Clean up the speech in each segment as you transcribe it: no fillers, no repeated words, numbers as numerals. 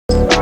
Welcome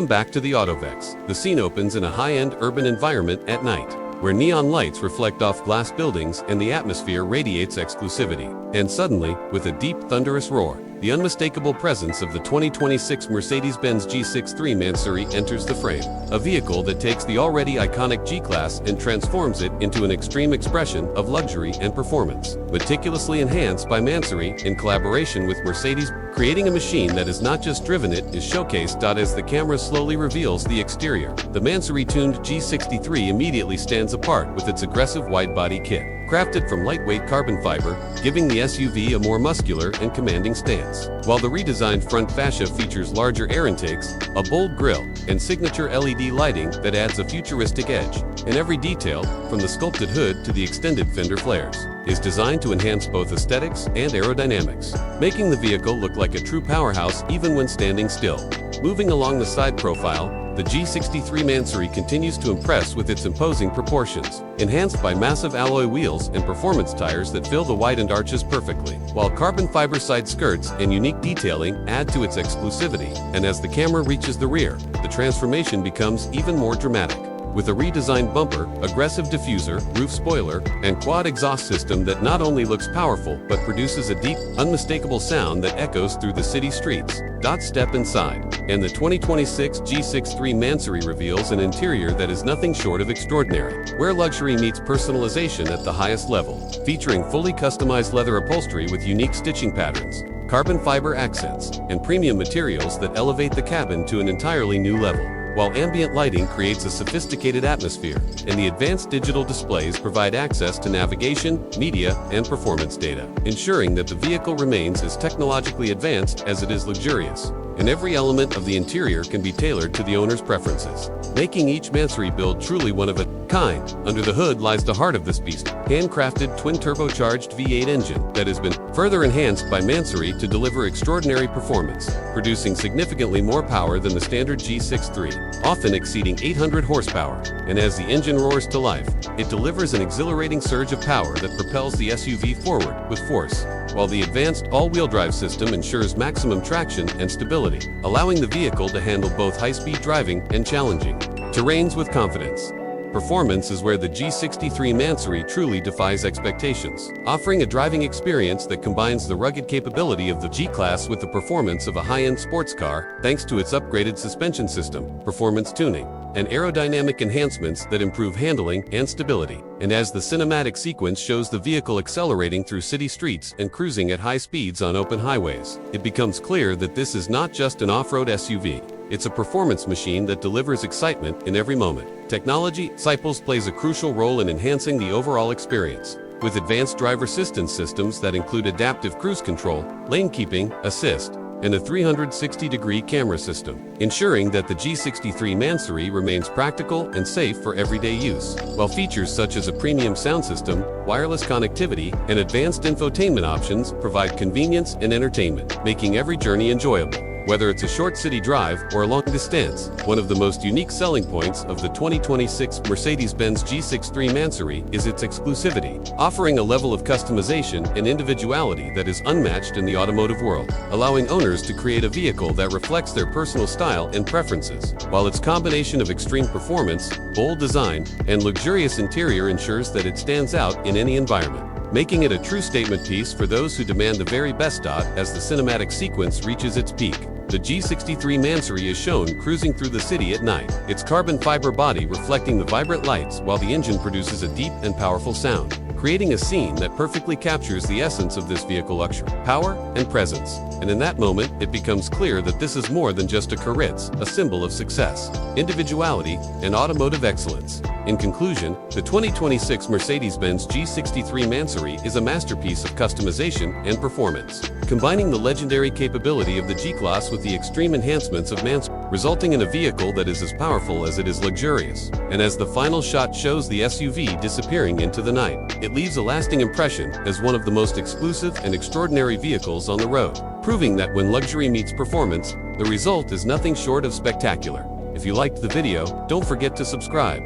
back to the AutoVex. The scene opens in a high-end urban environment at night, where neon lights reflect off glass buildings and the atmosphere radiates exclusivity. And suddenly, with a deep, thunderous roar, the unmistakable presence of the 2026 Mercedes-Benz G63 MANSORY enters the frame. A vehicle that takes the already iconic G-Class and transforms it into an extreme expression of luxury and performance. Meticulously enhanced by MANSORY in collaboration with Mercedes, creating a machine that is not just driven, it is showcased. As the camera slowly reveals the exterior, the MANSORY-tuned G63 immediately stands apart with its aggressive wide-body kit, crafted from lightweight carbon fiber, giving the SUV a more muscular and commanding stance. While the redesigned front fascia features larger air intakes, a bold grille, and signature LED lighting that adds a futuristic edge. And every detail, from the sculpted hood to the extended fender flares, is designed to enhance both aesthetics and aerodynamics, making the vehicle look like a true powerhouse even when standing still. Moving along the side profile, the G63 MANSORY continues to impress with its imposing proportions, enhanced by massive alloy wheels and performance tires that fill the widened arches perfectly, while carbon fiber side skirts and unique detailing add to its exclusivity. And as the camera reaches the rear, the transformation becomes even more dramatic, with a redesigned bumper, aggressive diffuser, roof spoiler, and quad exhaust system that not only looks powerful but produces a deep, unmistakable sound that echoes through the city streets. Step inside, and the 2026 G63 MANSORY reveals an interior that is nothing short of extraordinary, where luxury meets personalization at the highest level, featuring fully customized leather upholstery with unique stitching patterns, carbon fiber accents, and premium materials that elevate the cabin to an entirely new level. While ambient lighting creates a sophisticated atmosphere, and the advanced digital displays provide access to navigation, media, and performance data, ensuring that the vehicle remains as technologically advanced as it is luxurious. And every element of the interior can be tailored to the owner's preferences, making each MANSORY build truly one of a kind. Under the hood lies the heart of this beast, handcrafted twin-turbocharged V8 engine that has been further enhanced by MANSORY to deliver extraordinary performance, producing significantly more power than the standard G63, often exceeding 800 horsepower. And as the engine roars to life, it delivers an exhilarating surge of power that propels the SUV forward with force, while the advanced all-wheel drive system ensures maximum traction and stability, allowing the vehicle to handle both high-speed driving and challenging terrains with confidence. Performance is where the G63 MANSORY truly defies expectations, offering a driving experience that combines the rugged capability of the G-Class with the performance of a high-end sports car, thanks to its upgraded suspension system, performance tuning, and aerodynamic enhancements that improve handling and stability. And as the cinematic sequence shows the vehicle accelerating through city streets and cruising at high speeds on open highways, it becomes clear that this is not just an off-road SUV. It's a performance machine that delivers excitement in every moment. Technology, Cyples plays a crucial role in enhancing the overall experience, with advanced driver assistance systems that include adaptive cruise control, lane keeping, assist, and a 360-degree camera system, ensuring that the G63 MANSORY remains practical and safe for everyday use, while features such as a premium sound system, wireless connectivity, and advanced infotainment options provide convenience and entertainment, making every journey enjoyable. Whether it's a short city drive or a long distance, one of the most unique selling points of the 2026 Mercedes-Benz G63 MANSORY is its exclusivity, offering a level of customization and individuality that is unmatched in the automotive world, allowing owners to create a vehicle that reflects their personal style and preferences, while its combination of extreme performance, bold design, and luxurious interior ensures that it stands out in any environment, making it a true statement piece for those who demand the very best. As the cinematic sequence reaches its peak, the G63 MANSORY is shown cruising through the city at night, its carbon fiber body reflecting the vibrant lights while the engine produces a deep and powerful sound, creating a scene that perfectly captures the essence of this vehicle: luxury, power, and presence. And in that moment, it becomes clear that this is more than just a car, it's a symbol of success, individuality, and automotive excellence. In conclusion, the 2026 Mercedes-Benz G63 MANSORY is a masterpiece of customization and performance, combining the legendary capability of the G-Class with the extreme enhancements of MANSORY, resulting in a vehicle that is as powerful as it is luxurious. And as the final shot shows the SUV disappearing into the night, it leaves a lasting impression as one of the most exclusive and extraordinary vehicles on the road, proving that when luxury meets performance, the result is nothing short of spectacular. If you liked the video, don't forget to subscribe.